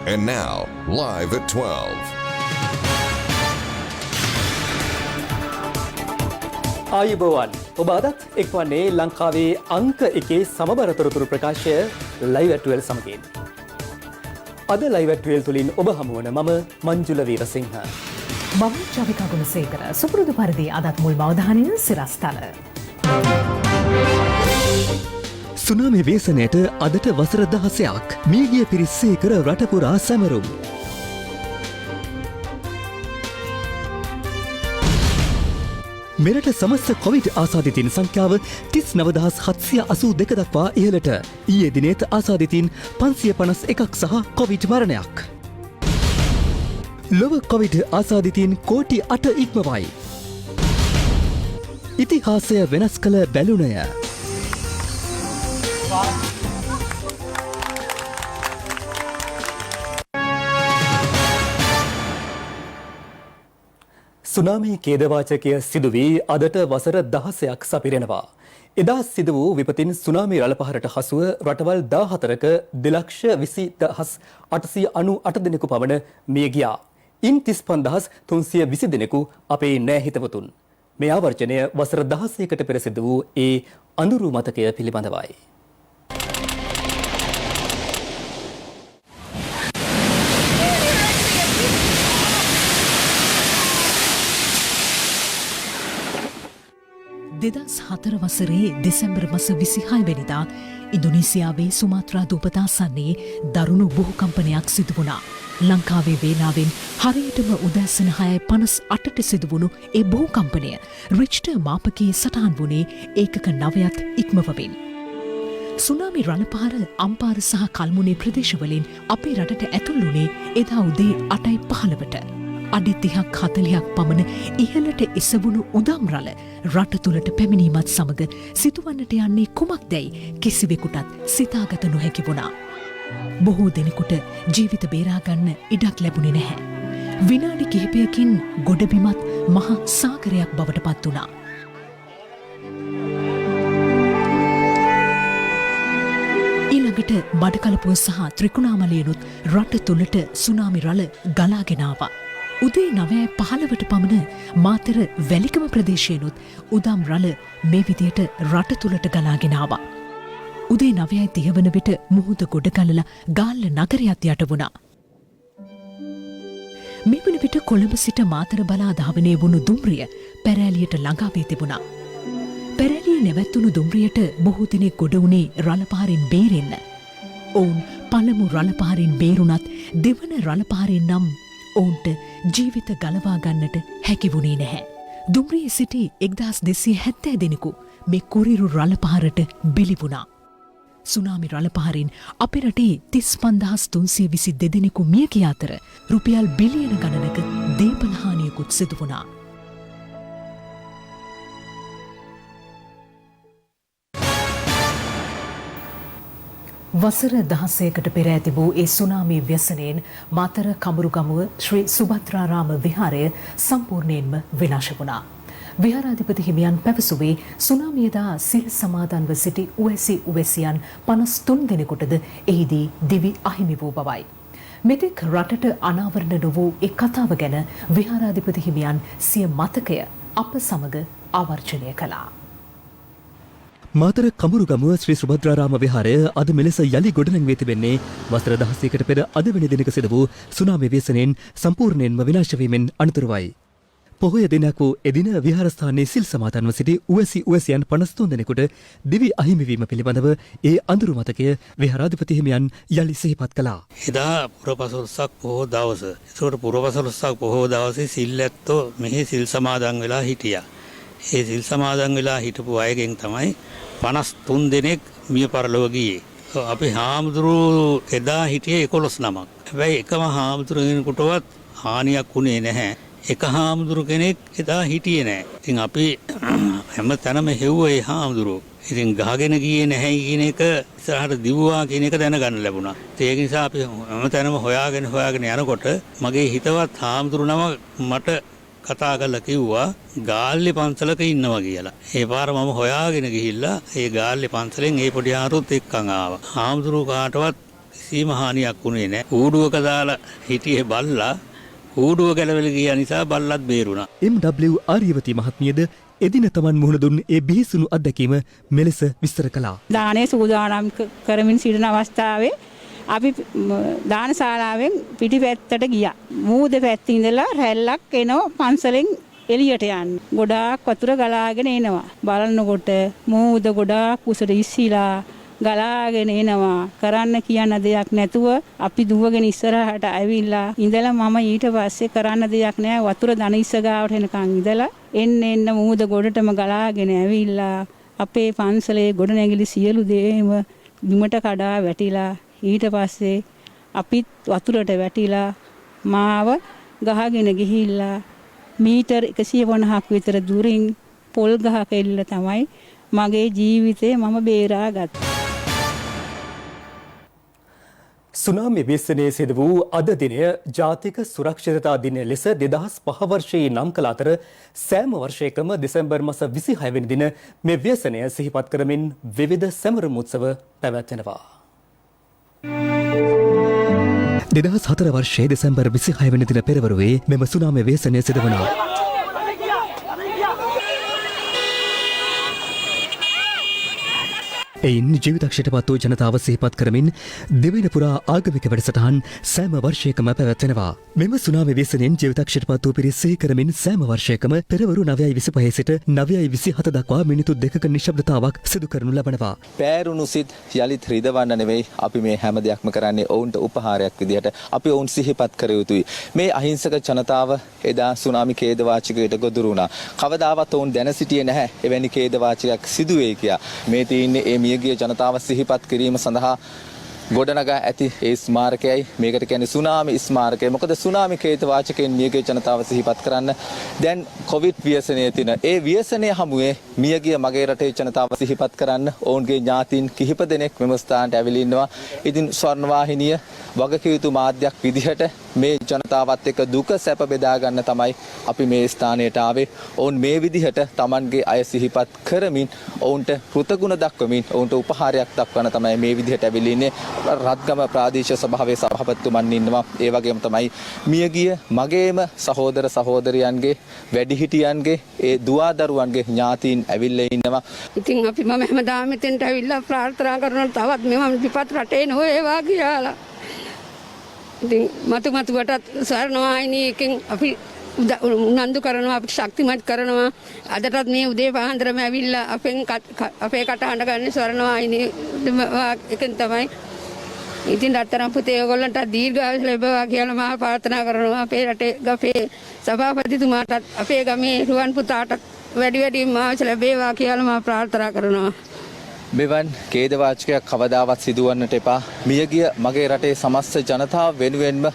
And now, live at 12. ආයුබෝවන් ඔබ අදත් එක්වන්නේ ලංකාවේ අංක එකේ සමබර තොරතුරු ප්‍රකාශය ලයිව් ඇට් 12 සමගින්. අද ලයිව් ඇට් 12 තුලින් ඔබ හමුවන මම මංජුල වීරසිංහ. මම චවිකා ගුණසේකර. සුපුරුදු පරිදි අදත් මුල්ම අවධානය සිරස්තල. සුනාමි ව්‍යසනයට අදට වසර 16ක් මියගිය පිරිස් සේකර රට පුරා සැමරුම්. මෙරට සමස්ත කොවිඩ් ආසාදිතින් සංඛ්‍යාව 39782 දක්වා ඉහළට. ඊයේ දිනේත් ආසාදිතින් 551ක් සහ කොවිඩ් මරණයක්. ලොව කොවිඩ් ආසාදිතින් කෝටි 8 ඉක්මවයි. ඉතිහාසය වෙනස් කළ බැලුණය. සුනාමි ඛේදවාචකය සිදු වී අදට වසර 16ක් සපිරෙනවා. එදා සිදු වූ විපතින් සුනාමි රළපහරට හසුව රටවල් 14ක 2,20,898 දෙනෙකු පමණ මිය ගියා. ඉන් 35,320 දෙනෙකු අපේ නෑහිතවතුන්. මේ ආවර්ජනය වසර 16කට පෙර සිදු වූ ඒ අඳුරු මතකය පිළිබඳවයි. දෙදස් 4 වසරේ දෙසැම්බර් මස 26 වෙනිදා ඉන්දුනීසියාවේ සුමාත්‍රා දූපතාසන්නේ දරුණු භූකම්පනයක් සිදු වුණා. ලංකාවේ වේලාවෙන් හරියටම උදෑසන 6:58ට සිදු වුණු ඒ භූකම්පනය රිච්ටර් මාපකයේ සටහන් වුණේ ඒකක 9ත් ඉක්මවමින්. සුනාමි රළපහර අම්පාර සහ කල්මුනේ ප්‍රදේශවලින් අපේ රටට ඇතුල් වුණේ එදා උදේ 8:15ට. අඩි 30ක් 40ක් පමණ ඉහළට එසවුණු උදම් රළ රට තුළට පැමිණීමත් සමග සිදුවන්නට යන්නේ කුමක්දැයි කිසිවෙකුටත් සිතාගත නොහැකි වුණා. බොහෝ දෙනෙකුට ජීවිත බේරාගන්න ඉඩක් ලැබුණේ නැහැ. විනාඩි කිහිපයකින් ගොඩබිමත් මහා සාගරයක් බවට පත් වුණා. ඊළඟට බඩකලපුව සහ ත්‍රිකුණාමලයනුත් රට තුළට සුනාමි රළ ගලාගෙන ආවා. උදේ 9:15ට පමණ මාතර වැලිකම ප්‍රදේශයනුත් උදම් රළ මේ විදියට රට තුළට ගලාගෙන ආවා. උදේ 9:30 වන විට මුහුද ගොඩ ගලලා ගාල්ල නගරයත් යට වුණා. මේ වන විට කොළඹ සිට මාතර බලා ධාවනය වුණු දුම්රිය පැරෑලියට ළඟා වී තිබුණා. පැරෑලිය නැවැත්තුණු දුම්රියට බොහෝ දෙනෙක් ගොඩ වුණේ රළපහරින් බේරෙන්න. ඔවුන් පළමු රළපහරින් බේරුණත් දෙවන රළපහරින් නම් ඔවුන්ට ජීවිත ගලවා ගන්නට හැකි වුණේ නැහැ. දුම්රියේ සිටි 1270 දෙනෙකු මේ කුරිරු රළපහරට බිලි වුණා. සුනාමි රළපහරින් අපේ රටේ 35,322 දෙනෙකු මිය ගිය අතර රුපියල් බිලියන ගණනක දේපල හානියකුත් සිදු වුණා. වසර 16කට පෙර ඇති වූ ඒ සුනාමි ව්‍යසනයෙන් මාතර කඹුරුගමුව ශ්‍රී සුභද්‍රාරාම විහාරය සම්පූර්ණයෙන්ම විනාශ වුණා. විහාරාධිපති හිමියන් පැවසුවේ සුනාමියදා සිල් සමාදන්ව සිටි උවැසියන් 53 දෙනෙකුටද එහිදී දිවි අහිමි වූ බවයි. මෙතෙක් රටට අනාවරණ නොවූ ඒ කතාව ගැන විහාරාධිපති හිමියන් සිය මතකය අප සමග ආවර්ජනය කළා. මාතර කඹුරුගමුව ශ්‍රී සුභද්‍රාරාම විහාරය අද මෙලෙස යළි ගොඩනැංවී තිබෙන්නේ වසර 16කට පෙර අද වෙනි දිනක සිදු වූ සුනාමි ව්‍යසනයෙන් සම්පූර්ණයෙන්ම විනාශ වීමෙන් අනතුරුවයි. පොහොය දිනක් වූ එදින විහාරස්ථානයේ සිල් සමාදන්ව සිටි උවැසියන් 53 දෙනෙකුට දිවි අහිමි වීම පිළිබඳව ඒ අඳුරු මතකය විහාරාධිපති හිමියන් යළි සිහිපත් කළා. එදා පුරපසළොස්වක පොහොය දවස. ඒකට පුරපසළොස්වක පොහොය දවසේ සිල් ඇත්තෝ මෙහි සිල් සමාදන් වෙලා හිටියා. ඒ සිල් සමාදන් වෙලා හිටපු අයගෙන් තමයි 53 දෙනෙක් මිය පරලොව ගියේ. අපි හාමුදුරුවෝ එදා හිටියේ 11 නමක්. හැබැයි එකම හාමුදුරුවෙකුටවත් හානියක් වුණේ නැහැ. එක හාමුදුරු කෙනෙක් එදා හිටියේ නැහැ. ඉතින් අපි හැම තැනම හෙව්වා ඒ හාමුදුරුවෝ. ඉතින් ගහගෙන ගියේ නැහැ කියන එක ඉස්සරහට දිව්වා කියන එක දැනගන්න ලැබුණා. ඒක නිසා අපි හැම තැනම හොයාගෙන යනකොට මගේ හිතවත් හාමුදුරු නම මට කතා කරලා කිව්වා ගාල්ලේ පන්සලක ඉන්නවා කියලා. ඒ පාර මම හොයාගෙන ගිහිල්ලා ඒ ගාල්ලේ පන්සලෙන් ඒ පොඩි ආරුත් එක්කන් ආවා. හාමුදුරුවෝ කාටවත් කිසිම හානියක් වුණේ නැහැ. ඌඩුවක දාලා හිටියේ බල්ලා ඌඩුව ගැලවෙලා ගිය නිසා බල්ලත් බේරුණා. MW ආර්යවති මහත්මියද එදින තමන් මුහුණ දුන් ඒ බිහිසුණු අත්දැකීම මෙලෙස විස්තර කළා. දානේ සූදානම් කරමින් සිටින අවස්ථාවේ අපි දානශාලාවෙන් පිටිපැත්තට ගියා. මූද පැත්තේ ඉඳලා රැල්ලක් එනවා පන්සලෙන් එළියට යන්න. ගොඩාක් වතුර ගලාගෙන එනවා. බලනකොට මූද ගොඩාක් උසට ඉස්සිලා ගලාගෙන එනවා. කරන්න කියන්න දෙයක් නැතුව අපි දුවගෙන ඉස්සරහට ඇවිල්ලා ඉඳලා මම ඊට පස්සේ කරන්න දෙයක් නැහැ. වතුර දන ඉස්ස ගාවට එනකන් ඉඳලා එන්න මූද ගොඩටම ගලාගෙන ඇවිල්ලා අපේ පන්සලේ ගොඩනැගිලි සියලු දේම බිමට කඩා වැටිලා ඊට පස්සේ අපිත් වතුරට වැටිලා මාව ගහගෙන ගිහිල්ලා මීටර් 150ක් විතර දුරින් පොල් ගහක එල්ල තමයි මගේ ජීවිතේ මම බේරාගත්තේ. සුනාමි ව්‍යසනයේ සිදු වූ අද දිනය ජාතික සුරක්ෂිතතා දිනය ලෙස 2005 වර්ෂයේ නම් කළ අතර සෑම වර්ෂයකම දෙසැම්බර් මාස 26 වෙනි දින මේ ව්‍යසනය සිහිපත් කරමින් විවිධ සැමරුම් උත්සව පැවැත්වෙනවා. 2004 වර්ෂයේ දෙසැම්බර් 26 වෙනි දින පෙරවරුවේ මෙම සුනාමි ව්‍යසනය සිදු වුණා. එයින් ජීවිතක්ෂයට පත් වූ ජනතාව සිහිපත් කරමින් දෙවන පුරා ආගමික වැඩසටහන් සෑම වර්ෂයකම පැවැත්වෙනවා. මෙම සුනාමි ව්‍යසනයෙන් ජීවිතක්ෂයට පත් වූ පිරිස් සිහි කරමින් සෑම වර්ෂයකම පෙරවරු 9:25 සිට 9:27 දක්වා මිනිත්තු 2ක නිශ්ශබ්දතාවක් සිදු කරනු ලබනවා. පෑරුණු සිත් යලිත් රිදවන්න නෙවෙයි අපි මේ හැම දෙයක්ම කරන්නේ ඔවුන්ට උපහාරයක් විදිහට අපි ඔවුන් සිහිපත් කර යුතුයි. මේ අහිංසක ජනතාව එදා සුනාමි ඛේදවාචකයට ගොදුරු වුණා. කවදාවත් ඔවුන් දැන සිටියේ නැහැ එවැනි ඛේදවාචකයක් සිදු වෙයි කියා. මේ තියෙන්නේ මේ මියගිය ජනතාව සිහිපත් කිරීම සඳහා ගොඩනගා ඇති ඒ ස්මාරකයයි මේකට කියන්නේ සුනාමි ස්මාරකය. මොකද සුනාමි ඛේදවාචකයෙන් මියගිය ජනතාව සිහිපත් කරන්න දැන් කොවිඩ් ව්‍යසනයේ තියෙන ඒ ව්‍යසනය හමුවේ මියගිය මගේ රටේ ජනතාව සිහිපත් කරන්න ඔවුන්ගේ ඥාතීන් කිහිප දෙනෙක් මෙම ස්ථානට ඇවිල්ලා ඉන්නවා. ඉතින් ස්වර්ණවාහිනිය වගකිය යුතු මාධ්‍යයක් විදිහට මේ ජනතාවත් එක්ක දුක සැප බෙදා ගන්න තමයි අපි මේ ස්ථානයට ආවේ. ඔවුන් මේ විදිහට Tamanගේ අය සිහිපත් කරමින් ඔවුන්ට කෘතගුණ දක්වමින් ඔවුන්ට උපහාරයක් දක්වන තමයි මේ විදිහට ඇවිල්ලා ඉන්නේ. රත්ගම ප්‍රාදේශීය සභාවේ සභාපතිතුමන් ඉන්නවා. ඒ වගේම තමයි මියගිය මගේම සහෝදර සහෝදරියන්ගේ වැඩිහිටියන්ගේ ඒ දුවදරුවන්ගේ ඥාතීන් ඇවිල්ලා ඉන්නවා. ඉතින් අපි මම හැමදාම මෙතෙන්ට ඇවිල්ලා ප්‍රාර්ථනා කරනවා තවත් මෙම විපත් රටේ නොවේවා කියලා. ඉතින් මතුවටත් ස්වර්ණවාහිනියකින් අපි උනන්දු කරනවා අපිට ශක්තිමත් කරනවා. අදටත් මේ උදේ පාන්දරම ඇවිල්ලා අපේ කටහඬ ගන්න ස්වර්ණවාහිනිය එකෙන් තමයි. ඉතින් රත්තරන් පුතේ ඔයගොල්ලන්ට දීර්ඝායුෂ ලැබේවා කියලා මම ප්‍රාර්ථනා කරනවා. අපේ රටේ ගමේ සභාපතිතුමාටත් අපේ ගමේ රුවන් පුතාටත් වැඩිම ආයුෂ ලැබේවා කියලා මම ප්‍රාර්ථනා කරනවා. මෙවන් ඛේදවාචකයක් කවදාවත් සිදුවන්නට එපා. මියගිය මගේ රටේ සමස්ත ජනතාව වෙනුවෙන්ම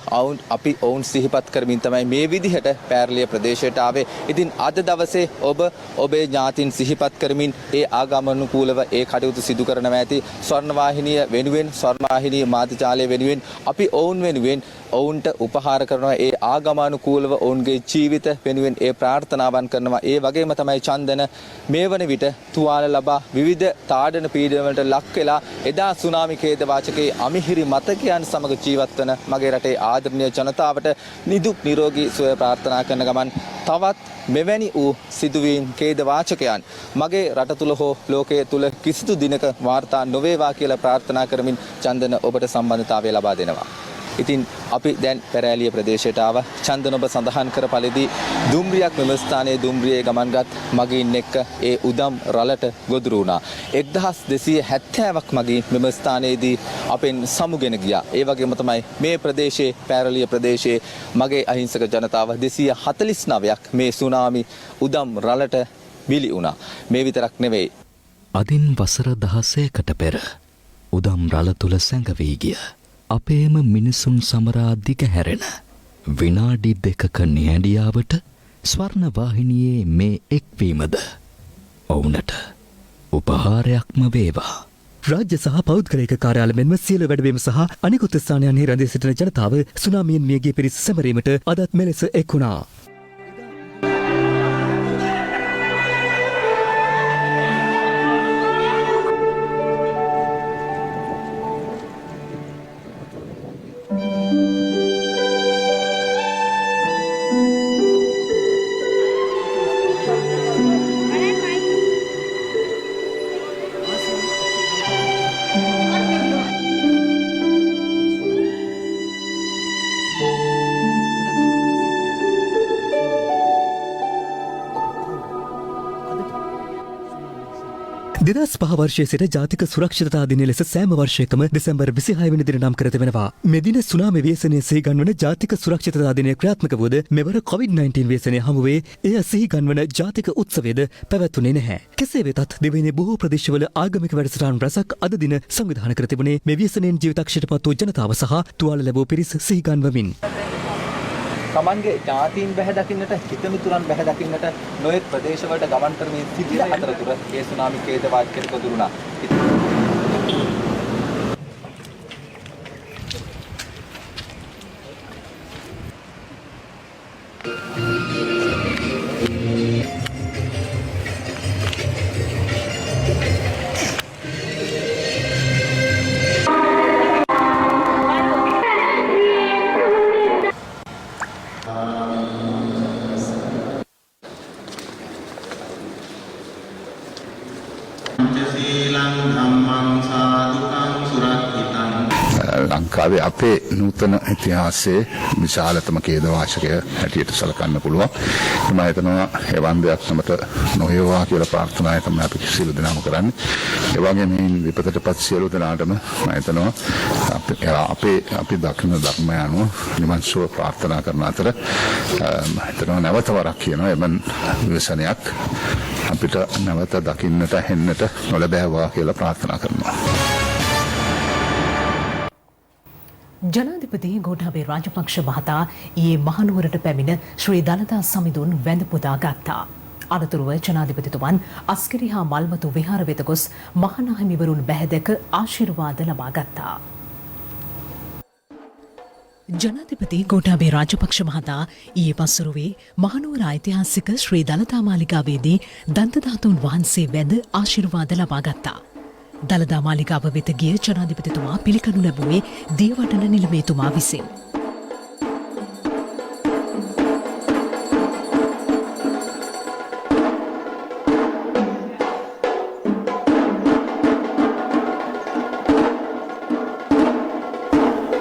අපි ඔවුන් සිහිපත් කරමින් තමයි මේ විදිහට පෑරලිය ප්‍රදේශයට ආවේ. ඉතින් අද දවසේ ඔබ ඔබේ ඥාතීන් සිහිපත් කරමින් ඒ ආගමනුකූලව ඒ කටයුතු සිදු කරනවා ඇති. ස්වර්ණවාහිනිය වෙනුවෙන් ස්වර්ණවාහිනිය මාධ්‍ය වෙනුවෙන් අපි ඔවුන් වෙනුවෙන් ඔවුන්ට උපහාර කරනවා. ඒ ආගමනුකූලව ඔවුන්ගේ ජීවිත වෙනුවෙන් ඒ ප්‍රාර්ථනාවන් කරනවා. ඒ වගේම තමයි චන්දන මේ වන විට තුවාල ලබා විවිධ තාඩන පීඩනවලට ලක් වෙලා එදා සුනාමි ඛේදවාචකයේ අමිහිරි මතකයන් සමග ජීවත් වන මගේ රටේ ආදරණීය ජනතාවට නිදුක් නිරෝගී සුවය ප්‍රාර්ථනා කරන ගමන් තවත් මෙවැනි වූ සිදුවීම් ඛේදවාචකයන් මගේ රට තුල හෝ ලෝකයේ තුල කිසිදු දිනක වාර්තා නොවේවා කියලා ප්‍රාර්ථනා කරමින් චන්දන ඔබට සම්බන්ධතාවය ලබා දෙනවා. ඉතින් අපි දැන් පෙරෑලිය ප්‍රදේශයට ආව. චන්දන ඔබ සඳහන් කර පරිදි දුම්රියක් මෙම ස්ථානයේ දුම්රියේ ගමන්ගත් මගීන් එක්ක ඒ උදම් රළට ගොදුරු වුණා. 1270ක් මගීන් මෙම ස්ථානයේදී අපෙන් සමුගෙන ගියා. ඒ වගේම තමයි මේ ප්‍රදේශයේ පෙරෑලිය ප්‍රදේශයේ මගේ අහිංසක ජනතාව 249ක් මේ සුනාමි උදම් රළට බිලි වුණා. මේ විතරක් නෙවෙයි. අදින් වසර 16කට පෙර උදම් රළ තුල සැඟවී ගිය අපේම මිනිසුන් සමරා දිගහැරෙන විනාඩි 2ක නිහඬියාවට ස්වර්ණවාහිනියේ මේ එක්වීමද ඔවුනට උපහාරයක්ම වේවා. රාජ්‍ය සහ පෞද්ගලික කාර්යාල මෙන්ම සියලු වැඩවීම සහ අනිකුත් ස්ථානයන්හි රැඳී සිටින ජනතාව සුනාමියෙන් මියගිය පිරිස සැමරීමට අදත් මෙලෙස එක් වුණා. දෙදස් පහ වර්ෂයේ සිට ජාතික සුරක්ෂිතතා දිනය ලෙස සෑම වර්ෂයකම දෙසැම්බර් 26 වෙනි දින නම් කර තිබෙනවා. මෙදින සුනාමි ව්‍යසනය සිහිගන්වන ජාතික සුරක්ෂිතතා දිනය ක්‍රියාත්මක වුවද මෙවර COVID-19 ව්‍යසනය හමුවේ එය සිහිගන්වන ජාතික උත්සවයද පැවැත්වුණේ නැහැ. කෙසේ වෙතත් දෙවයිනේ බොහෝ ප්‍රදේශවල ආගමික වැඩසටහන් රැසක් අද දින සංවිධානය කර තිබුණේ මේ ව්‍යසනයෙන් ජීවිතක්ෂයට පත් වූ ජනතාව සහ තුවාල ලැබූ පිරිස් සිහිගන්වමින්. තමන්ගේ ඥාතීන් බැහැ දකින්නට හිතමිතුරන් බැහැ දකින්නට නොයෙක් ප්‍රදේශවලට ගමන් කරමින් සිටින අතරතුර ඒ සුනාමි ඛේද වාක්‍යයට ගොදුරුණා. ලංකාවේ අපේ නූතන ඉතිහාසයේ විශාලතම ඛේදවාචකය හැටියට සලකන්න පුළුවන්. මම හිතනවා එවන් දෙයක් සමත නොවේවා කියලා ප්‍රාර්ථනායි තමයි අපි සියලු දෙනාම කරන්නේ. ඒ වගේම මේ විපතටපත් සියලු දෙනාටම මම හිතනවා අපි දකින ධර්මය අනුව නිවන් සුව ප්‍රාර්ථනා කරන අතර මම හිතනවා නැවත වරක් කියනවා එවන් විශ්වාසනයක් අපිට නැවත දකින්නට හෙන්නට නොලැබේවා කියලා ප්‍රාර්ථනා කරනවා. ජනාධිපති ගෝඨාභය රාජපක්ෂ මහතා ඊයේ මහනුවරට පැමිණ ශ්‍රී දළදා සමිඳුන් වැඳ පුදා ගත්තා. අනතුරුව ජනාධිපතිතුමන් අස්කිරි හා මල්වතු විහාර වෙත ගොස් මහනාහිමිවරුන් බැහැදක ආශිර්වාද ලබා ගත්තා. ජනාධිපති ගෝඨාභය රාජපක්ෂ මහතා ඊයේ පස්වරුවේ මහනුවර ඓතිහාසික ශ්‍රී දළදා මාලිගාවේදී දන්තධාතුන් වහන්සේ වැඳ ආශිර්වාද ලබා ගත්තා. දළදා මාලිගාව වෙත ගිය ජනාධිපතිතුමා පිළිකනු ලැබුවේ දියවඩන නිලමේතුමා විසින්.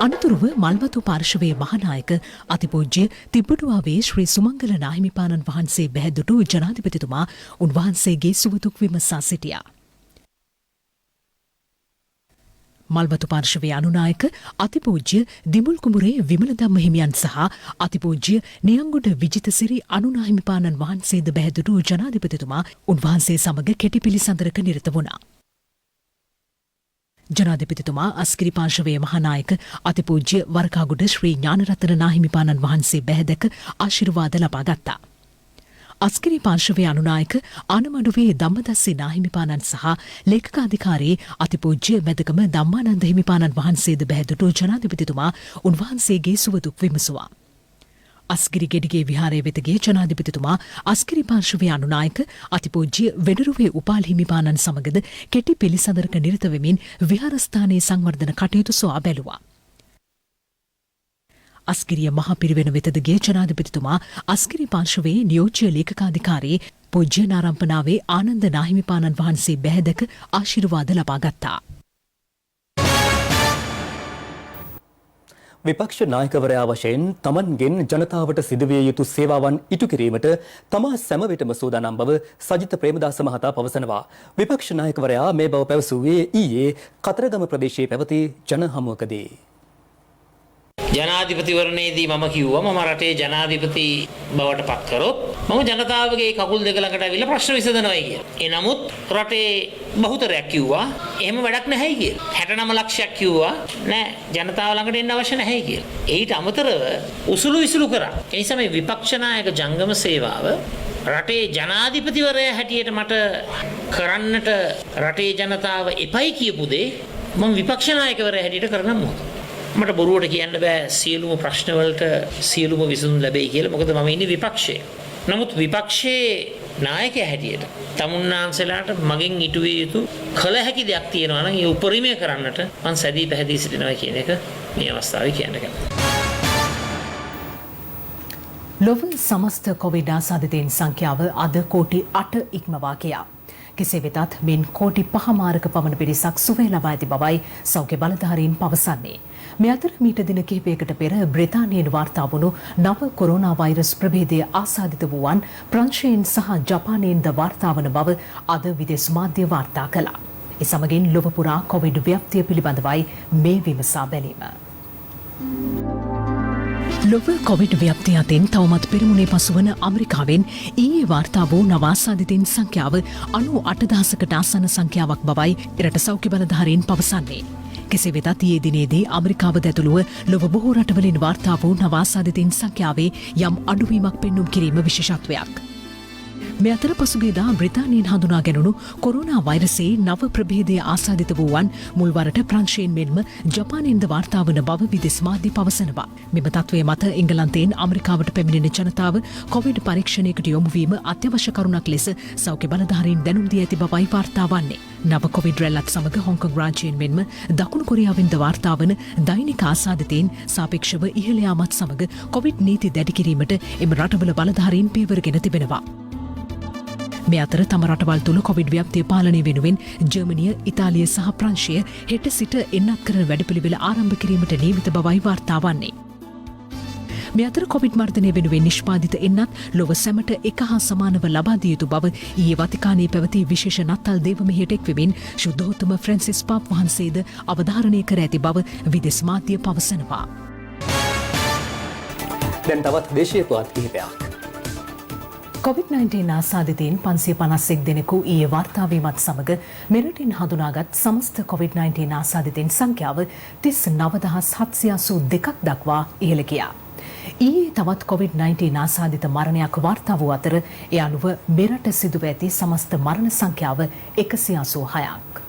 අනතුරුව මල්වතු පාර්ශවයේ මහානායක අතිපූජ්‍ය තිබ්බටුවාවේ ශ්‍රී සුමංගල නාහිමිපාණන් වහන්සේ බැහැදුටු ජනාධිපතිතුමා උන්වහන්සේගේ සුවදුක් විමසා සිටියා. මල්වතු පාර්ශවයේ අනුනායක අතිපූජ්‍ය දිමුල් කුමරේ විමලධම්ම හිමියන් සහ අතිපූජ්‍ය නියංගොඩ විජිතසිරි අනුනාහිමිපාණන් වහන්සේද බැහැදුටු ජනාධිපතිතුමා උන්වහන්සේ සමග කෙටි පිළිසඳරක නිරත වුණා. ජනාධිපතිතුමා අස්කිරි පාර්ශවයේ මහානායක අතිපූජ්‍ය වරකාගොඩ ශ්‍රී ඥානරත්න නාහිමිපාණන් වහන්සේ බැහැදක ආශිර්වාද ලබා ගත්තා. අස්කිරි පාර්ශවයේ අනුනායක ආනමඩුවේ ධම්මදස්සී නාහිමිපාණන් සහ ලේකකාධිකාරී අතිපූජ්‍ය මෙදකම ධම්මානන්ද හිමිපාණන් වහන්සේද බැහැදුටු ජනාධිපතිතුමා උන්වහන්සේගේ සුවදුක් විමසුවා. අස්කිරි ගෙඩිගේ විහාරය වෙත ගිය ජනාධිපතිතුමා අස්කිරි පාර්ශවයේ අනුනායක අතිපූජ්‍ය වෙඩරුවේ උපාල් හිමිපාණන් සමගද කෙටි පිළිසඳරක නිරත වෙමින් විහාරස්ථානයේ සංවර්ධන කටයුතු සොයා බැලුවා. අස්කිරිය මහ පිරිවෙන වෙතද ගිය ජනාධිපතිතුමා අස්කිරි පාර්ශවයේ නියෝජ්‍ය ලේකකාධිකාරී පූජ්‍ය නාරම්පනාවේ ආනන්ද නාහිමිපාණන් වහන්සේ බැහැදක ආශිර්වාද ලබා ගත්තා. විපක්ෂ නායකවරයා වශයෙන් තමන්ගෙන් ජනතාවට සිදුවිය යුතු සේවාවන් ඉටු කිරීමට තමා සෑම විටම සූදානම් බව සජිත ප්‍රේමදාස මහතා පවසනවා. විපක්ෂ නායකවරයා මේ බව පැවසුවේ ඊයේ කතරගම ප්‍රදේශයේ පැවති ජන හමුවකදී. ජනාධිපතිවරණයේදී මම කිව්වා මම රටේ ජනාධිපති බවට පත් කරොත් මම ජනතාවගේ කකුල් දෙක ළඟට අවිල්ලා ප්‍රශ්න විසඳනවායි කියලා. ඒ නමුත් රටේ බහුතරයක් කිව්වා එහෙම වැඩක් නැහැයි කියලා. 69 ලක්ෂයක් කිව්වා නෑ ජනතාව ළඟට එන්න අවශ්‍ය නැහැයි කියලා. ඊට අමතරව උසුළු විසුළු කරා. ඒ නිසා මේ විපක්ෂ නායක ජංගම සේවාව රටේ ජනාධිපතිවරයා හැටියට මට කරන්නට රටේ ජනතාව එපයි කියපු දේ මම විපක්ෂ නායකවරයා හැටියට කරන්න මොකද? මට බොරුවට කියන්න බෑ සියලුම ප්‍රශ්න වලට සියලුම විසඳුම් ලැබෙයි කියලා. මොකද මම ඉන්නේ විපක්ෂයේ. නමුත් විපක්ෂයේ නායකයා හැටියට තමුන්නාන්සලාට මගෙන් ඉටුවිය යුතු කළ හැකි දෙයක් තියෙනවා නම් ඒ උපරිමය කරන්නට මම සැදී පැහැදී සිටිනවා කියන එක මේ අවස්ථාවේ කියන්න කැමතියි. ලොව සමස්ත කොවිඩ් ආසාදිතයින් සංඛ්‍යාව අද කෝටි 8 ඉක්මවා ගියා. කෙසේ වෙතත් මින් කෝටි 5 මාරක පමණ පිරිසක් සුවය ලබා ඇති බවයි සෞඛ්‍ය බලධාරීන් පවසන්නේ. මේ අතර මීට දින කිහිපයකට පෙර බ්‍රිතාන්‍යයෙන් වාර්තා වුණු නව කොරෝනා වෛරස් ප්‍රභේදය ආසාදිත වූවන් ප්‍රංශයෙන් සහ ජපානයෙන්ද වාර්තා වන බව අද විදේශ මාධ්‍ය වාර්තා කළා. ඒ සමගින් ලොව පුරා කොවිඩ් ව්‍යාප්තිය පිළිබඳවයි මේ විමසා බැලීම. ලොව කොවිඩ් ව්‍යාප්තිය අතින් තවමත් පෙරමුණේ පසුවන ඇමරිකාවෙන් ඊයේ වාර්තා වූ නවාසාදිතින් සංඛ්‍යාව 98,000කට ආසන්න සංඛ්‍යාවක් බවයි එරට සෞඛ්‍ය බලධාරීන් පවසන්නේ. කෙසේ වෙතත් ඊයේ දිනේදී ඇමරිකාව ඇතුළුව ලොව බොහෝ රටවලින් වාර්තා වූ නවාසාදිතින් සංඛ්‍යාවේ යම් අඩුවීමක් පෙන්නුම් කිරීම විශේෂත්වයක්. මේ අතර පසුගියදා බ්‍රිතාන්‍යයෙන් හඳුනා ගැනුණු කොරෝනා වෛරසයේ නව ප්‍රභේදය ආසාදිත වූවන් මුල්වරට ප්‍රංශයෙන් මෙන්ම ජපානයෙන්ද වාර්තා වන බව විදේශ මාධ්‍ය පවසනවා. මෙම තත්ත්වය මත එංගලන්තයෙන් ඇමරිකාවට පැමිණෙන ජනතාව කොවිඩ් පරීක්ෂණයකට යොමු වීම අත්‍යවශ්‍ය කරුණක් ලෙස සෞඛ්‍ය බලධාරීන් දැනුම් දී ඇති බවයි වාර්තා වන්නේ. නව කොවිඩ් රැල්ලත් සමග හොංකොං රාජ්‍යයෙන් මෙන්ම දකුණු කොරියාවෙන්ද වාර්තා වන දෛනික ආසාදිතයින් සාපේක්ෂව ඉහළ යාමත් සමග කොවිඩ් නීති දැඩි කිරීමට එම රටවල බලධාරීන් පියවරගෙන තිබෙනවා. මේ අතර තම රටවල් තුළ කොවිඩ් ව්‍යාප්තිය පාලනය වෙනුවෙන් ජර්මනිය, ඉතාලිය සහ ප්‍රංශය හෙට සිට එන්නත් කරන වැඩපිළිවෙල ආරම්භ කිරීමට නියමිත බවයි වාර්තා වන්නේ. මේ අතර කොවිඩ් මර්ධනය වෙනුවෙන් නිෂ්පාදිත එන්නත් ලොව සැමට එක හා සමානව ලබා දිය යුතු බව ඊයේ වතිකානයේ පැවති විශේෂ නත්තල් දේව මෙහෙයට එක්වෙමින් ශුද්ධෝත්තම ෆ්‍රැන්සිස් පාප් වහන්සේද අවධාරණය කර ඇති බව විදේශ මාධ්‍ය පවසනවා. දැන් තවත් දේශීය පුවත් කිහිපයක්. COVID-19 ආසාදිතයින් 551 දෙනෙකු ඊයේ වාර්තා වීමත් සමග මෙරටින් හඳුනාගත් සමස්ත COVID-19 ආසාදිතයින් සංඛ්‍යාව 39782ක් දක්වා ඉහළ ගියා. ඊයේ තවත් COVID-19 ආසාදිත මරණයක් වාර්තා වූ අතර ඒ අනුව මෙරට සිදුව ඇති සමස්ත මරණ සංඛ්‍යාව 186ක්.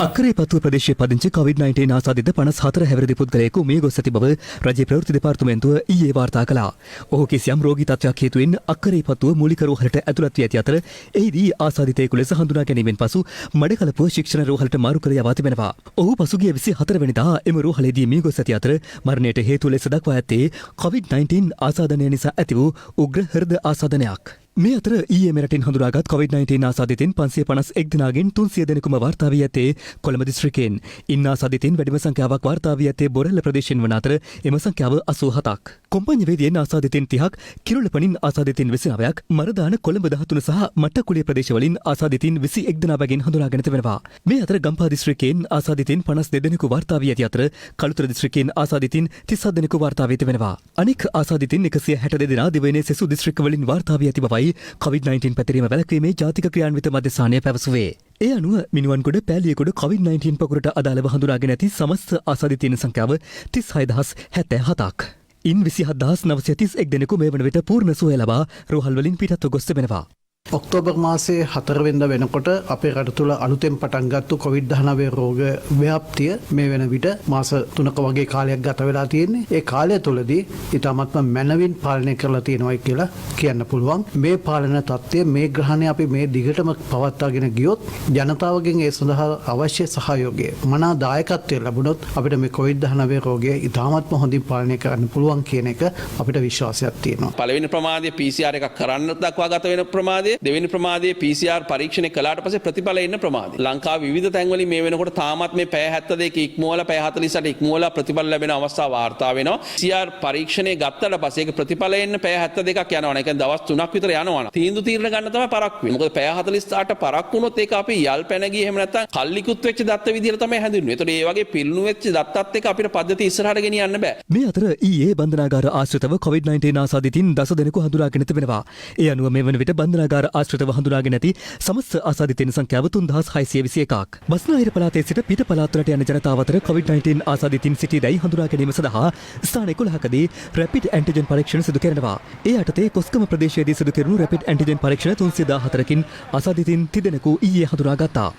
අක්කරේ පත්තුව ප්‍රදේශයේ පදිංචි COVID-19 ආසාදිත 54 හැවිරිදි පුද්ගලයෙකු මිය ගොස් ඇති බව රජයේ ප්‍රවෘත්ති දෙපාර්තමේන්තුව ඊයේ වාර්තා කළා. ඔහු කිසියම් රෝගී තත්ත්වයක් හේතුවෙන් අක්කරේ පත්තුව මූලික රෝහලට ඇතුළත් වී ඇති අතර එහිදී ආසාදිතයෙකු ලෙස හඳුනා ගැනීමෙන් පසු මඩකලපුව ශික්ෂණ රෝහලට මාරු කර යවා තිබෙනවා. ඔහු පසුගිය 24 වෙනිදා එම රෝහලේදී මිය ගොස් ඇති අතර මරණයට හේතුව ලෙස දක්වා ඇත්තේ COVID-19 ආසාදනය නිසා ඇති වූ උග්‍ර හෘද ආසාදනයක්. මේ අතර ඊයේ මෙරටින් හඳුනාගත් COVID-19 ආසාදිතයින් 551 දෙනාගෙන් 300 දෙනෙකුම වාර්තා වී ඇත්තේ කොළඹ දිස්ත්‍රික්කයෙන්. ඉන් ආසාදිතයින් වැඩිම සංඛ්‍යාවක් වාර්තා වී ඇත්තේ බොරැල්ල ප්‍රදේශයෙන් වන අතර එම සංඛ්‍යාව 87ක්. කොම්පඤ්ඤවේදියෙන් ආසාදිතයින් 30ක්, කිරුළපනින් ආසාදිතයින් 29ක්, මරදාන කොළඹ 13 සහ මට්ටකුලිය ප්‍රදේශවලින් ආසාදිතයින් 21 දෙනා බැගින් හඳුනාගෙන තිබෙනවා. මේ අතර ගම්පහ දිස්ත්‍රික්කයෙන් ආසාදිතයින් 52 දෙනෙකු වාර්තා වී ඇති අතර කළුතර දිස්ත්‍රික්කයෙන් ආසාදිතයින් 37 දෙනෙකු වාර්තා වී තිබෙනවා. අනෙක් ආසාදිතයින් 162 දෙනා දිවයිනේ සෙසු දිස්ත්‍රික්කවලින් වාර්තා වී ඇති බවයි COVID-19 පැතිරීම වැළැක්වීමේ ජාතික ක්‍රියාන්විත මධ්‍යස්ථානය පැවසුවේ. ඒ අනුව මිනුවන්ගොඩ පෑලියගොඩ COVID-19 පකුරට අදාළව හඳුනාගෙන ඇති සමස්ත ආසාදිතයින් සංඛ්‍යාව 36077ක්. ඉන් 27931 දෙනෙකු මේ වන විට පූර්ණ සුවය ලබා රෝහල් වලින් පිටත්ව ගොස් තිබෙනවා. ඔක්තෝබර් මාසයේ 4 වෙනිදා වෙනකොට අපේ රට තුළ අලුතෙන් පටන් ගත්තු COVID-19 රෝග ව්‍යාප්තිය මේ වෙන විට මාස 3ක වගේ කාලයක් ගත වෙලා තියෙන්නේ. ඒ කාලය තුළදී ඊටමත්ම මැනවින් පාලනය කරලා තියෙනවායි කියලා කියන්න පුළුවන්. මේ පාලන තත්ත්වය මේ ග්‍රහණය අපි මේ දිගටම පවත්වාගෙන ගියොත් ජනතාවගෙන් ඒ සඳහා අවශ්‍ය සහයෝගය මනා දායකත්වය ලැබුණොත් අපිට මේ COVID-19 රෝගය ඊටමත්ම හොඳින් පාලනය කරන්න පුළුවන් කියන එක අපිට විශ්වාසයක් තියෙනවා. පළවෙනි ප්‍රමාදයේ PCR එකක් කරන්න දක්වා ගත වෙන ප්‍රමාදය, දෙවෙනි ප්‍රමාදයේ PCR පරීක්ෂණය කළාට පස්සේ ප්‍රතිඵල එන්න ප්‍රමාදය. ලංකාවේ විවිධ තැන්වලින් මේ වෙනකොට තාමත් මේ පැය 72ක ඉක්මවලා පැය 48ට ඉක්මවලා ප්‍රතිඵල ලැබෙන අවස්ථා වාර්තා වෙනවා. PCR පරීක්ෂණය ගත්තට පස්සේ ඒක ප්‍රතිඵල එන්න පැය 72ක් යනවා. ඒ කියන්නේ දවස් 3ක් විතර යනවා. තීන්දුව తీරන ගන්න තමයි පරක්කු වෙන්නේ. මොකද පැය 48ට පරක්කු වුණොත් ඒක අපි යල් පැන ගියේ එහෙම නැත්නම් කල්ලිකුත් වෙච්ච දත්ත විදියට තමයි හැඳින්වෙන්නේ. ඒතකොට මේ වගේ පිළිණු වෙච්ච දත්තත් එක්ක අපිට පද්ධතිය ඉස්සරහට ගෙනියන්න බෑ. මේ අතර ඊයේ බන්ධනාගාර ආශ්‍රිතව COVID-19 ආසාදිතින් 10 දෙනෙකු හඳුනාගෙන තිබෙනවා. ඒ අනුව මේ වන විට බන්ධනාගාර ආශ්‍රිතව හඳුනාගෙන නැති සමස්ත ආසාදිතයින් සංඛ්‍යාව 3621ක්. බස්නාහිර පළාතේ සිට පිට පළාත්වලට යන ජනතාව අතර COVID-19 ආසාදිතයින් සිටියදයි හඳුනා ගැනීම සඳහා ස්ථාන 11කදී රැපිඩ් ඇන්ටිජන් පරීක්ෂණ සිදු කරනවා. ඒ යටතේ කොස්ගම ප්‍රදේශයේදී සිදු කෙරුණු රැපිඩ් ඇන්ටිජන් පරීක්ෂණ 314කින් ආසාදිතයින් 30 දෙනෙකු ඊයේ හඳුනාගත්තා.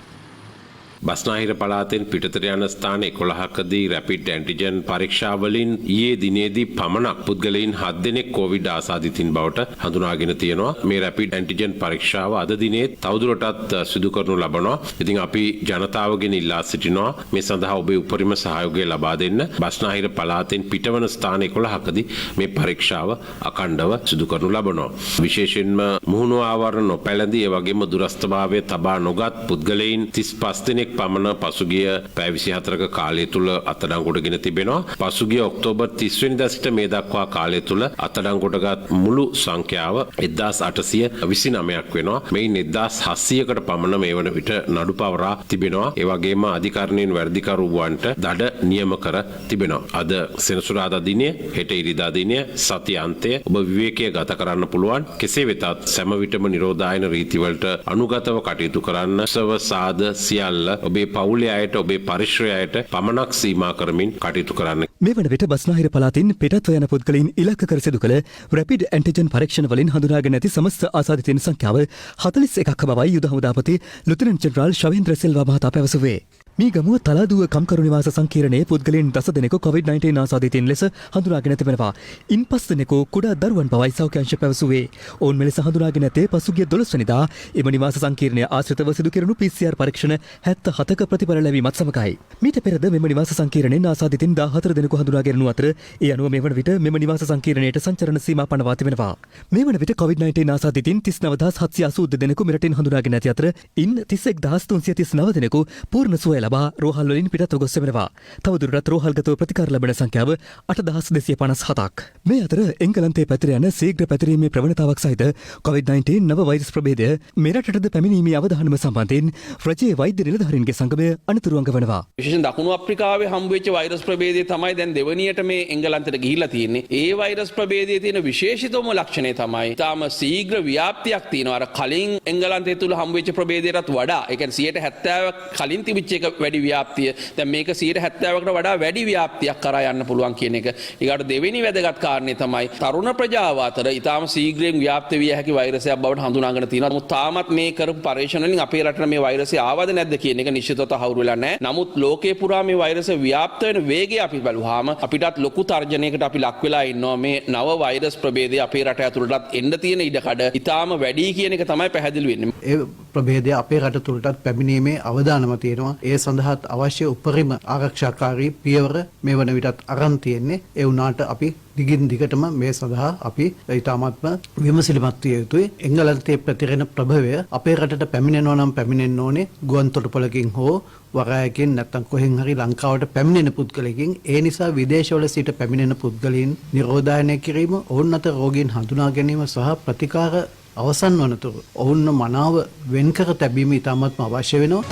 බස්නාහිර පළාතෙන් පිටතට යන ස්ථාන 11කදී රැපිඩ් ඇන්ටිජන් පරීක්ෂාවලින් ඊයේ දිනේදී පමණක් පුද්ගලයන් 7 දෙනෙක් කොවිඩ් ආසාදිතින් බවට හඳුනාගෙන තියෙනවා. මේ රැපිඩ් ඇන්ටිජන් පරීක්ෂාව අද දිනේ තවදුරටත් සිදු කරනු ලබනවා. ඉතින් අපි ජනතාවගෙන් ඉල්ලා සිටිනවා මේ සඳහා ඔබේ උපරිම සහයෝගය ලබා දෙන්න. බස්නාහිර පළාතෙන් පිටවන ස්ථාන 11කදී මේ පරීක්ෂාව අඛණ්ඩව සිදු කරනු ලබනවා. විශේෂයෙන්ම මුහුණු ආවරණ නොපැළඳී ඒ වගේම දුරස්ථභාවය තබා නොගත් පුද්ගලයන් 35 දෙනෙක් පමණ පසුගිය පැය 24ක කාලය තුල අත්අඩංගුවටගෙන තිබෙනවා. පසුගිය ඔක්තෝබර් 30 වෙනිදා සිට මේ දක්වා කාලය තුල අත්අඩංගුවටගත් මුළු සංඛ්‍යාව 1829ක් වෙනවා. මේන් 1700කට පමණ මේ වන විට නඩු පවරා තිබෙනවා. ඒ වගේම අධිකරණයෙන් වැඩිකරුවන්ට දඩ නියම කර තිබෙනවා. අද සෙනසුරාදා දිනය, හෙට ඉරිදා දිනය, සති අන්තය ඔබ විවේකයේ ගත කරන්න පුළුවන්. කෙසේ වෙතත් සෑම විටම නිරෝධායන රීතිවලට අනුගතව කටයුතු කරන්න. සව සාද සියල්ල ඔබේ පවුලේ අයට, ඔබේ පරිශ්‍රයයට පමණක් සීමා කරමින් කටයුතු කරන්න. මේ වන විට බස්නාහිර පළාතින් පිටත්ව යන පුද්ගලයන් ඉලක්ක කර සිදු කළ රැපිඩ් ඇන්ටිජන් පරීක්ෂණ වලින් හඳුනාගෙන ඇති සමස්ත ආසාදිතයින් සංඛ්‍යාව 41ක් බවයි යුද හමුදාපති ලුතනන්ට් ජෙනරාල් ශවේන්ද්‍ර සිල්වා මහතා පැවසුවේ. මීගමුව තලාදුව කම්කරු නිවාස සංකීර්ණයේ පුද්ගලයන් 10 දෙනෙකු COVID-19 ආසාදිතයින් ලෙස හඳුනාගෙන තිබෙනවා. ඉන් 5 දෙනෙකු කුඩා දරුවන් බවයි සෞඛ්‍ය අංශ පැවසුවේ. ඔවුන් මෙලෙස හඳුනාගෙන ඇත්තේ පසුගිය 12 වෙනිදා එම නිවාස සංකීර්ණය ආශ්‍රිතව සිදු කෙරුණු PCR පරීක්ෂණ 77ක ප්‍රතිඵල ලැබීමත් සමගයි. මීට පෙරද මෙම නිවාස සංකීර්ණයෙන් ආසාදිතයින් 14 දෙනෙකු හඳුනාගෙන අතර ඒ අනුව මේ වන විට මෙම නිවාස සංකීර්ණයට සංචරණ සීමා පනවා තිබෙනවා. මේ වන විට COVID-19 ආසාදිතයින් 39782 දෙනෙකු මෙරටින් හඳුනාගෙන ඇති අතර ඉන් 31339 දෙනෙකු පූර්ණ සුවය ලබා රෝහල් වලින් පිටත්ව ගොස් තිබෙනවා. තවදුරටත් රෝහල්ගතව ප්‍රතිකාර ලැබෙන සංඛ්‍යාව 8257ක්. මේ අතර එංගලන්තයේ පැතිර යන ශීඝ්‍ර පැතිරීමේ ප්‍රවණතාවක් සහිත COVID-19 නව වෛරස් ප්‍රභේදය මෙරටටද පැමිණීමේ අවධානම සම්බන්ධයෙන් රජයේ වෛද්‍ය නිලධාරීන්ගේ සංගමය අනතුරු අඟවනවා. විශේෂයෙන් දකුණු අප්‍රිකාවේ හම්බ වෙච්ච වෛරස් ප්‍රභේදය තමයි දැන් දෙවනියට මේ එංගලන්තයට ගිහිල්ලා තියෙන්නේ. ඒ වෛරස් ප්‍රභේදයේ තියෙන විශේෂිතම ලක්ෂණය තමයි ඊටාම ශීඝ්‍ර ව්‍යාප්තියක් තියෙනවා. අර කලින් එංගලන්තයේ තුල හම්බ වෙච්ච ප්‍රභේදයටත් වඩා ඒ කියන්නේ 70% කලින් තිබිච්ච එක වැඩි ව්‍යාප්තිය දැන් මේක 70%කට වඩා වැඩි ව්‍යාප්තියක් කරා යන්න පුළුවන් කියන එක. ඊගාට දෙවෙනි වැදගත් කාරණේ තමයි තරුණ ප්‍රජාව අතර ඊටාම ශීඝ්‍රයෙන් ව්‍යාප්ත විය හැකි වෛරසයක් බවට හඳුනාගෙන තියෙනවා. නමුත් තාමත් මේ කරපු පරීක්ෂණ වලින් අපේ රටට මේ වෛරසය ආවද නැද්ද කියන එක නිශ්චිතව තහවුරු වෙලා නැහැ. නමුත් ලෝකේ පුරා මේ වෛරසය ව්‍යාප්ත වෙන වේගය අපි බලුවාම අපිටත් ලොකු තර්ජනයකට අපි ලක් වෙලා ඉන්නවා. මේ නව වෛරස් ප්‍රභේදය අපේ රට ඇතුළටත් එන්න තියෙන ඉඩකඩ ඊටාම වැඩි කියන එක තමයි පැහැදිලි වෙන්නේ. ඒ ප්‍රභේදය අපේ රට තුළටත් පැමිණීමේ අවදානම තියෙනවා. ඒ සඳහාත් අවශ්‍ය උපරිම ආරක්ෂාකාරී පියවර මේ වන විටත් අරන් තියෙන්නේ. ඒ වුණාට අපි දිගින් දිගටම මේ සඳහා අපි ඊටාත්ම විමසිලිමත් විය යුතුයි. එංගලන්තයේ ප්‍රතිරෙන ප්‍රභවය අපේ රටට පැමිණෙනවා නම් පැමිණෙන්න ඕනේ ගුවන් තොටුපළකින් හෝ වරායකින් නැත්නම් කොහෙන් හරි ලංකාවට පැමිණෙන පුද්ගලයෙකින්. ඒ නිසා විදේශවල සිට පැමිණෙන පුද්ගලයන් නිරෝධායනය කිරීම, ඔවුන් අතර රෝගීන් හඳුනා ගැනීම සහ ප්‍රතිකාර අවසන් වනතුරු ඔවුන්ව මනාව වෙන්කර තැබීම ඉතාමත්ම අවශ්‍ය වෙනවා.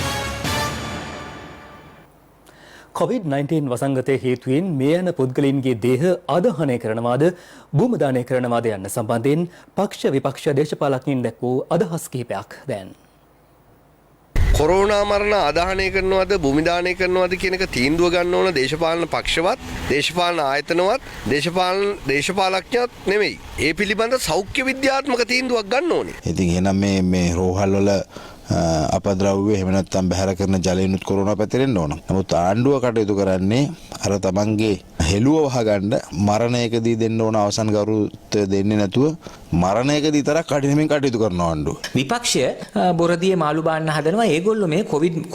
COVID-19 වසංගතය හේතුවෙන් මේ යන පුද්ගලයන්ගේ දේහ ආදාහනය කරනවාද භූමදානය කරනවාද යන්න සම්බන්ධයෙන් පක්ෂ විපක්ෂ දේශපාලඥයින් දැක්වූ අදහස් කිහිපයක් දැන්. කොරෝනා මරණ ආදාහනය කරනවද භූමිදානය කරනවද කියන එක තීන්දුව ගන්න ඕන දේශපාලන පක්ෂවත්, දේශපාලන ආයතනවත්, දේශපාලඥයත් නෙමෙයි. ඒ පිළිබඳ සෞඛ්‍ය විද්‍යාත්මක තීන්දුවක් ගන්න ඕනේ. ඉතින් එහෙනම් මේ රෝහල් වල අපද්‍රව්‍ය එහෙම නැත්නම් බැහැර කරන ජලයෙන්ුත් කොරෝනා පැතිරෙන්න ඕන. නමුත් ආණ්ඩුව කටයුතු කරන්නේ අර තමන්ගේ හෙළුව වහගන්න මරණයකදී දෙන්න ඕන අවසන් ගෞරවය දෙන්නේ නැතුව මරණයකදී තරක් කඩිනමින් කටයුතු කරන ආණ්ඩුව. විපක්ෂය බොරදියේ මාළු බාන්න හදනවා. ඒගොල්ලෝ මේ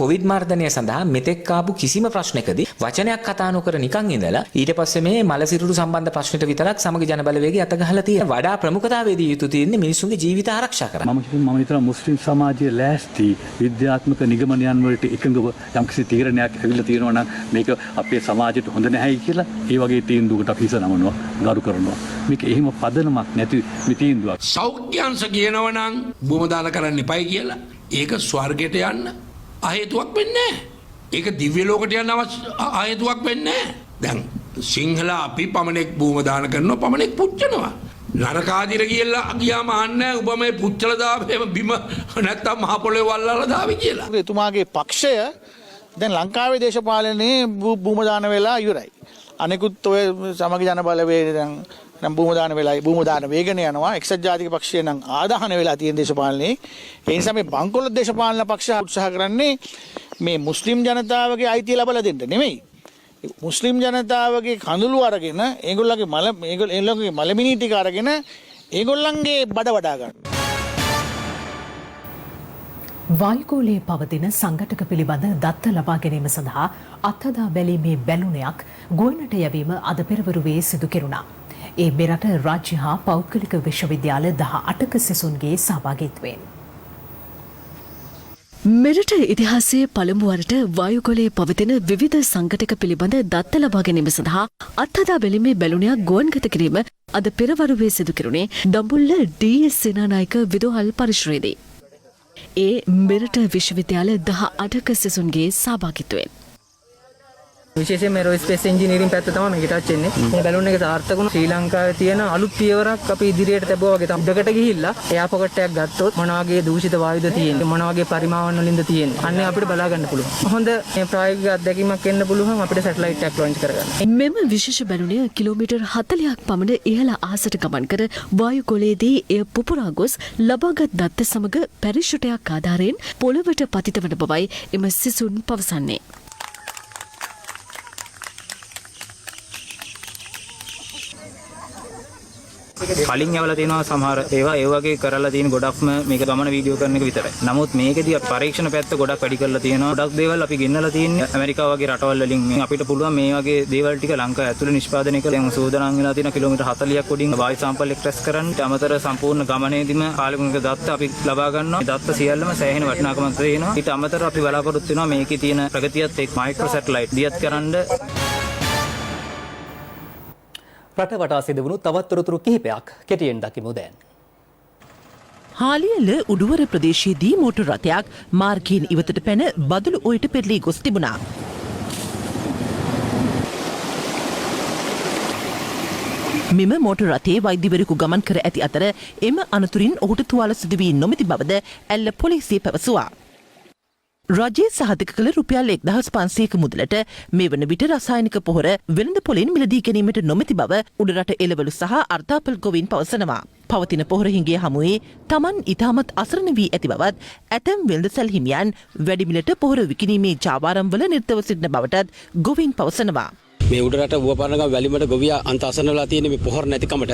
කොවිඩ් මර්ධනය සඳහා මෙතෙක් ආපු කිසිම ප්‍රශ්නකදී වචනයක් කතා නොකර නිකන් ඉඳලා ඊට පස්සේ මේ මලසිරුරු සම්බන්ධ ප්‍රශ්නෙට විතරක් සමග ජන බලවේගය අත ගහලා තියෙන. වඩා ප්‍රමුඛතාවය දී යුතු තියෙන්නේ මිනිසුන්ගේ ජීවිත ආරක්ෂා කරන්න. මම හිතනවා මුස්ලිම් සමාජයේ ලෑස්ති විද්‍යාත්මක නිගමනයන් වලට එකඟව යම්කිසි තීරණයක් ඇවිල්ලා තියෙනවා නම් මේක අපේ සමාජයට හොඳ නැහැයි කියලා ඒ වගේ තීන්දුවකට අපි හිස නමනවා, ගරු කරනවා. මේක එහෙම පදනමක් නැති තීන්දුවක්. සෞඛ්‍ය අංශ කියනවා නම් භූමදාන කරන්න එපයි කියලා. ඒක ස්වර්ගයට යන්න අහේතුවක් වෙන්නේ නැහැ. ඒක දිව්‍ය ලෝකයට යන්න අහේතුවක් වෙන්නේ නැහැ. දැන් සිංහල අපි පමණෙක් භූමදාන කරනවා, පමණෙක් පුච්චනවා. නරකාදිර කියලා ගියාම අහන්නේ ඔබ මේ පුච්චල දාපේ බිම නැත්තම් මහ පොළොවේ වල්ලාලා දාවි කියලා. එතුමාගේ පක්ෂය දැන් ලංකාවේ දේශපාලනයේ භූමදාන වෙලා ඉවරයි. අනිකුත් ඔය සමගි ජන බලවේග දැන් නම් භූමදාන වෙලා භූමදාන වේගන යනවා. එක්සත් ජාතික පක්ෂය නම් ආදාහන වෙලා තියෙන දේශපාලනේ. ඒ නිසා මේ බංකොලොත් දේශපාලන පක්ෂ උත්සාහ කරන්නේ මේ මුස්ලිම් ජනතාවගේ අයිතිය ලබා දෙන්න නෙමෙයි. මුස්ලිම් ජනතාවගේ කඳුළු අරගෙන ඒගොල්ලන්ගේ මලමිනී ටික අරගෙන ඒගොල්ලන්ගේ බඩ වඩා ගන්න. වායුගෝලයේ පවතින සංඝටක පිළිබඳ දත්ත ලබා ගැනීම සඳහා අත්හදා බැලීමේ බැලුනයක් ගුවනට යැවීම අද පෙරවරුවේ සිදු කෙරුණා. ඒ මෙරට රාජ්‍ය හා පෞද්ගලික විශ්වවිද්‍යාල 18ක සිසුන්ගේ සහභාගීත්වයෙන්. මෙරට ඉතිහාසයේ පළමු වරට වායුගෝලයේ පවතින විවිධ සංඝටක පිළිබඳ දත්ත ලබා ගැනීම සඳහා අත්හදා බැලීමේ බැලුනයක් ගුවන්ගත කිරීම අද පෙරවරුවේ සිදු කෙරුණේ දඹුල්ල ඩී.එස්. සේනානායක විදුහල් පරිශ්‍රයේදී. ඒ මෙරට විශ්වවිද්‍යාල 18ක සිසුන්ගේ සහභාගීත්වයෙන්. විශේෂයෙන් මේ ඒරෝස්පේස් එන්ජිනියරින් පැත්ත තමයි මේක ටච් වෙන්නේ. මේ බැලුන් එක සාර්ථක වුණා. ශ්‍රී ලංකාවේ තියෙන අලුත් පියවරක් අපි ඉදිරියට තබුවා වගේ තමයි. උඩකට ගිහිල්ලා එයා පොකට් එකක් ගත්තොත් මොන වගේ දූෂිත වායුද තියෙන්නේ, මොන වගේ පරිමාණ වලින්ද තියෙන්නේ. අන්න අපිට බලා ගන්න පුළුවන්. හොඳ මේ ප්‍රායෝගික අත්දැකීමක් එන්න පුළුවන් අපිට සැටලයිට් එකක් ලොන්ච් කරගන්න. මෙම විශේෂ බැලුනය කිලෝමීටර් 40ක් පමණ ඉහළ අහසට ගමන් කර වායුගෝලයේදී එය පුපුරා ගොස් ලබාගත් දත්ත සමග පැරිෂුටයක් ආධාරයෙන් පොළවට පතිත වන බවයි එම සිසුන් පවසන්නේ. කලින් යවලා තියෙනවා සමහර ඒවා ඒ වගේ කරලා තියෙන ගොඩක්ම මේක ගමන වීඩියෝ කරන එක විතරයි. නමුත් මේකෙදී පරීක්ෂණ පැත්ත ගොඩක් වැඩි කරලා තියෙනවා. ගොඩක් දේවල් අපි ගෙන්නලා තියෙන්නේ ඇමරිකාව වගේ රටවල් වලින්. අපිට පුළුවන් මේ වගේ දේවල් ටික ලංකාව ඇතුළේ නිෂ්පාදනය කරලා දැන් සූදානම් වෙලා තියෙන කිලෝමීටර් 40ක් උඩින් වායු සාම්පල් එක ටෙස්ට් කරන්න. අමතර සම්පූර්ණ ගමනේදීම කාලෙක දත්ත අපි ලබා ගන්නවා. මේ දත්ත සියල්ලම සෑහෙන වටිනාකමක් තියෙනවා. ඊට අමතරව අපි බලාපොරොත්තු වෙනවා මේකේ තියෙන ප්‍රගතියත් එක්ක මයික්‍රෝ සැටලයිට් දියත් කරන්න. රට වටා සිදුවුණු තවත් තොරතුරු කිහිපයක් කෙටියෙන් දකිමු දැන්. හාලියල උඩුවර ප්‍රදේශයේදී මෝටර් රථයක් මාර්ගයෙන් ඉවතට පැන බදුළු ඔයට පෙරළී ගොස් තිබුණා. මෙම මෝටර් රථයේ වෛද්‍යවරයෙකු ගමන් කර ඇති අතර එම අනතුරින් ඔහුට තුවාල සිදු වී නොමැති බවද ඇල්ල පොලිසිය පැවසුවා. රජයේ සහතික කළ රුපියල් 1500ක මුදලට මේ වන විට රසායනික පොහොර වෙළඳ පොලෙන් මිලදී ගැනීමට නොමැති බව උඩරට එළවලු සහ අර්ථාපල් ගොවීන් පවසනවා. පවතින පොහොර හිඟේ හමුවේ තමන් ඉතාමත් අසරණ වී ඇති බවත් ඇතැම් වෙළඳසැල් හිමියන් වැඩි මිලට පොහොර විකිණීමේ ජාවාරම්වල නිරතව සිටින බවටත් ගොවීන් පවසනවා. මේ උඩරට වුවපරණගම වැලිමට ගොවියා අන්ත අසරණ වෙලා තියෙන මේ පොහොර නැතිකමට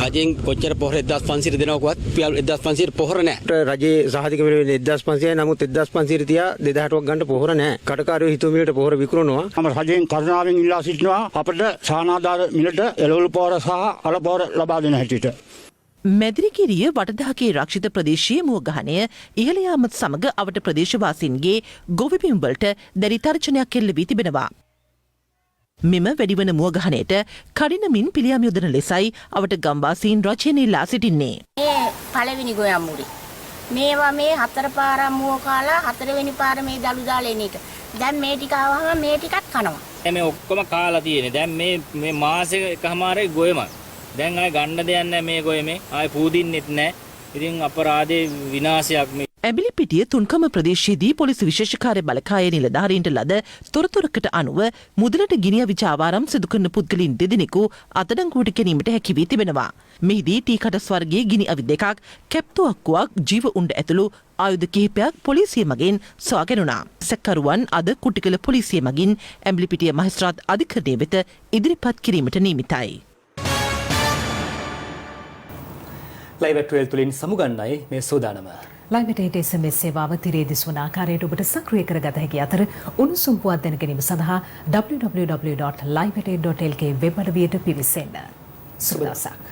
රජයෙන් කොච්චර පොහොර 1500 දෙනවකවත් 1500 පොහොර නැහැ. රජයේ සහතික මිල 1500යි නමුත් 1500 තියා 2000ක් ගන්න පොහොර නැහැ. කඩකාරයෝ හිතුව මිලට පොහොර විකුණනවා. අපේ රජයෙන් කරුණාවෙන් ඉල්ලා සිටිනවා අපට සානාධාර මිලට එළවලු පොහොර සහ අල පොහොර ලබා දෙන හැටියට. මැදිරිගිරිය වටදහකේ රක්ෂිත ප්‍රදේශයේ මුවගහනය ඉහළ යාමත් සමග අවට ප්‍රදේශවාසීන්ගේ ගොවිබිම් වලට දැඩි තර්ජනයක් එල්ල වී තිබෙනවා. මෙම වැඩිවන මුවගහනයට කඩිනමින් පිළියම් යොදන ලෙසයි අවට ගම්වාසීන් රජයෙන් ඉල්ලා සිටින්නේ. මේ පළවෙනි ගොයම්මුරි. මේවා මේ හතර පාරක් මුව කාලා හතරවෙනි පාර මේ දළු දාලා එන එක. දැන් මේ ටික ආවම මේ ටිකත් කනවා. මේ ඔක්කොම කාලා තියෙන්නේ. දැන් මේ මාසෙක එකමාරේ ගොයම. දැන් ආයි ගන්න දෙයක් නැහැ මේ ගොයමේ. ආයි පූදින්නෙත් නැහැ. ඉතින් අපරාධේ විනාශයක් මේ ඇබිලිපිටිය තුන්කම ප්‍රදේශයේදී පොලිස් විශේෂකාර්ය බලකායේ නිලධාරීන්ට ලද තොරතුරකට අනුව මුදලට ගිනි අවිචාවාරම් සිදු කරන පුද්ගලයන් දෙදෙනෙකු අත්අඩංගුවට ගැනීමට හැකි වී තිබෙනවා. මෙහිදී ටීකටස් වර්ගයේ ගිනි අවි දෙකක්, කැප්තුවක්කුවක්, ජීව උණ්ඩ ඇතුළු ආයුධ කිහිපයක් පොලිසිය මගින් සොයාගෙනුණා. සැකකරුවන් අද කුටිකල පොලිසිය මගින් ඇබිලිපිටිය මහේස්ත්‍රාත් අධිකරණය වෙත ඉදිරිපත් කිරීමට නියමිතයි. ලයිව් 12 තුලින් සමුගන්නයි මේ සූදානම. ලයිව් SMS සේවාව තිරේ දිස්වන ආකාරයට ඔබට සක්‍රිය කරගත හැකි අතර උණුසුම් පුවත් දැන ගැනීම සඳහා www.live8.lk වෙබ් අඩවියට පිවිසෙන්න. සුබ දවසක්.